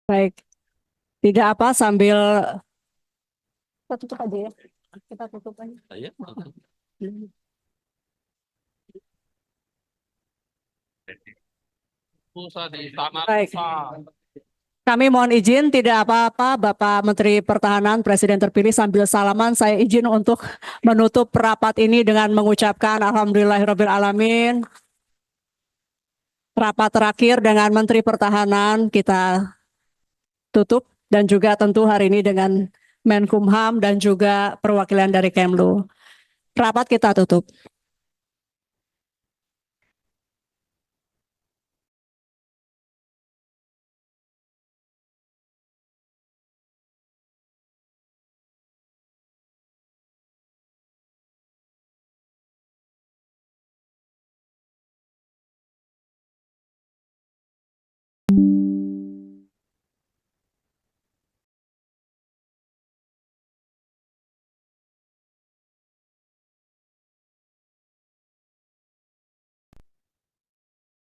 Baik, tidak apa sambil kita tutup aja ya. Kita tutup aja. Baik. Kami mohon izin, tidak apa-apa Bapak Menteri Pertahanan, Presiden terpilih sambil salaman, saya izin untuk menutup rapat ini dengan mengucapkan Alhamdulillahirrabbilalamin. Rapat terakhir dengan Menteri Pertahanan kita tutup dan juga tentu hari ini dengan Menkumham dan juga perwakilan dari Kemlu. Rapat kita tutup.